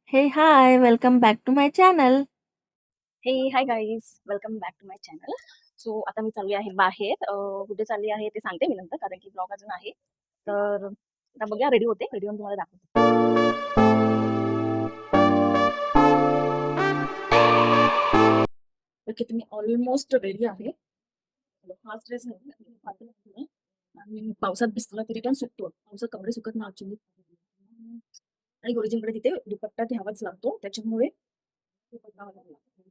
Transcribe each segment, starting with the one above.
Hey, hi, welcome back to my channel. Hey hi guys welcome back to my channel. So आता मी चालली आहे बाहेर. कुठे चालली आहे ते सांगते मी नंतर, कारण की ब्लॉग अजून आहे. तर आता बघूया, रेडी होते, रेडी होऊन तुम्हाला दाखवते. ओके, तुम्ही ऑलमोस्ट रेडी आहे. हाच ड्रेस आहे आणि पावसात भिजला तरी पण सुकतो. पावसात कपडे सुकत नाही ऍक्च्युली. आणि गुरुजींकडे तिथे दुपट्टा घ्यावाच लागतो, त्याच्यामुळे दुपट्टा घालावा लागतो.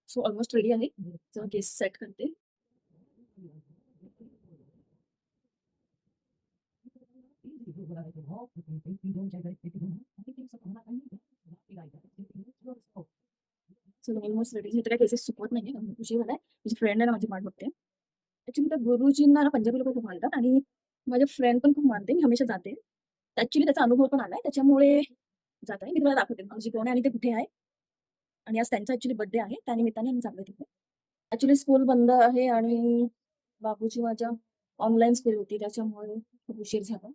सो ऑलमोस्ट रेडी आहे. चला केस सेट करते. चला ऑलमोस्ट रेडी. मी तर काय केसेस चुकवत नाहीये, कारण उशीर झालाय. माझी फ्रेंड आहे ना, माझी वाट बघते. ऍक्च्युली त्या गुरुजींना ना पंजाबी लोक खूप मानतात आणि माझे फ्रेंड पण खूप मानते. मी हमेशा जाते. ऍक्च्युली त्याचा अनुभव पण आलाय, त्याच्यामुळे जात आहे. मी तुम्हाला दाखवते गुरुजी कोण आहे आणि ते कुठे आहे. आणि आज त्यांचा ऍक्च्युली बर्थडे आहे, त्यानिमित्ताने आम्ही चाललोय तिथे. ऍक्च्युली स्कूल बंद आहे आणि बाबूची माझ्या ऑनलाईन स्कूल होती, त्याच्यामुळे खूप उशीर झाला.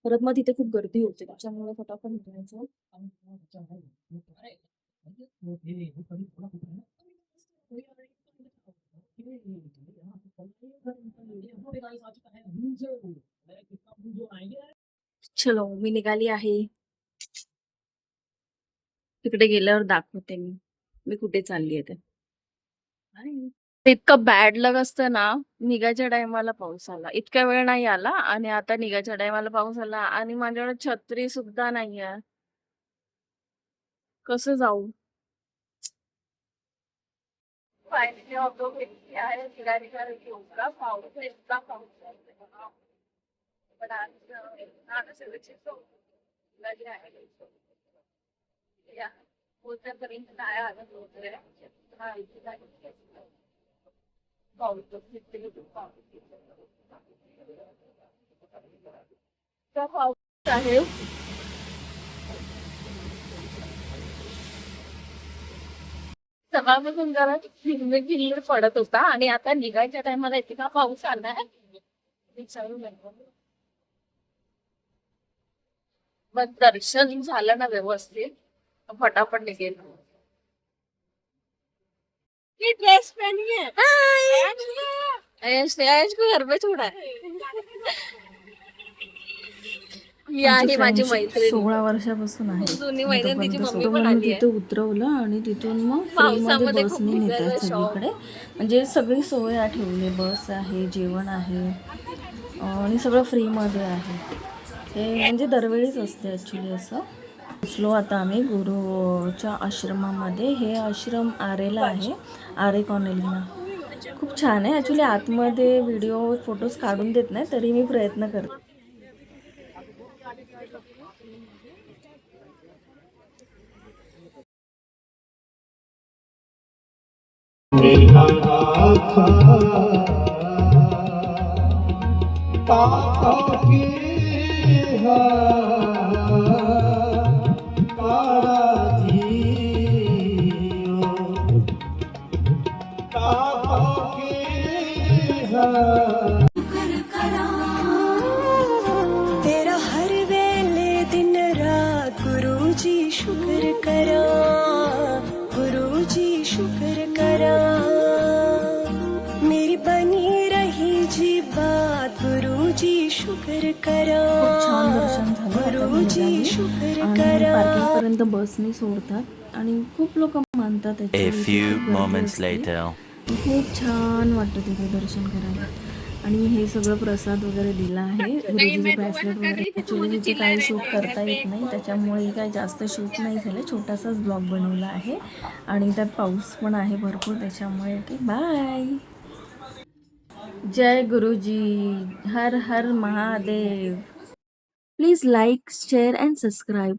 परत मग तिथे खूप गर्दी होते, त्याच्यामुळे फटाफट निघायचं. चलो मी निघाली आहे. तिकडे गेल्यावर दाखवते मी कुठे चालली आहे ते. इतकं बॅड लक असतं ना, निघायच्या टायमाला पाऊस आला. इतक्या वेळ नाही आला आणि आता निघायच्या टायमाला पाऊस आला आणि माझ्याकडे छत्री सुद्धा नाहीये. कसं जाऊ? फायनली ऑटो भेटली आहे. निघाली घेऊ का? पाऊस इतका पाऊस आहे. पण आज निघाली आहे. या पोहोचेपर्यंत काय आलं पोहोचले. हा इथे आहे. पाऊस आहे. सकाळपासून जरा झिरमिर पडत होता आणि आता निघायच्या टायमाला इतका पाऊस आलाय. विचारू नको. मग दर्शन झालं ना व्यवस्थित, फटाफट निघेल. ड्रेस पहनी है श्रेयांश को घर पे छोड़ा है. ही आहे माझी मैत्रीण. 16 वर्षापासून आहे. जुनी मैत्रीण, तिची मम्मी पण मी आली आहे. तिथे उतरवलं आणि तिथून मग फ्रीमध्ये पावसामध्ये खूप बसने नेतात भिजायला सगळीकडे. म्हणजे सगळी सोय आहे, ठेवली बस आहे, जेवण आहे आणि सगळं फ्रीमध्ये आहे. हे म्हणजे दरवेळीच असते ॲक्च्युली असं. पोचलो आता आम्ही गुरुच्या आश्रमामध्ये. हे आश्रम आरेला आहे, आरे कॉलनीला. खूप छान आहे ॲक्च्युली. आतमध्ये व्हिडिओ फोटोज काढून देत नाही, तरी मी प्रयत्न करते. तेरा हर वेले दिन रात गुरुजी शुक्र करा, गुरुजी शुक्र करा, मेरी बनी रही जी बात, गुरुजी शुक्र करा, छान दर्शन झालं. गुरुजी शुक्र आणि करा. पार्किंगपर्यंत बसने सोडतात आणि खूप लोक मानतात. A few moments later. खूप छान वाटतं तिथे दर्शन करायला. आणि हे सगळं प्रसाद वगैरे दिला आहे. गुरुजीचे ब्रेसलेट वगैरे. ॲक्च्युली तिथे काही शूट करता येत नाही, त्याच्यामुळे काही जास्त शूट नाही झालं. छोटासाच ब्लॉग बनवला आहे आणि त्यात पाऊस पण आहे भरपूर, त्याच्यामुळे की बाय. जय गुरुजी, हर हर Mahadev. Please like, share and subscribe.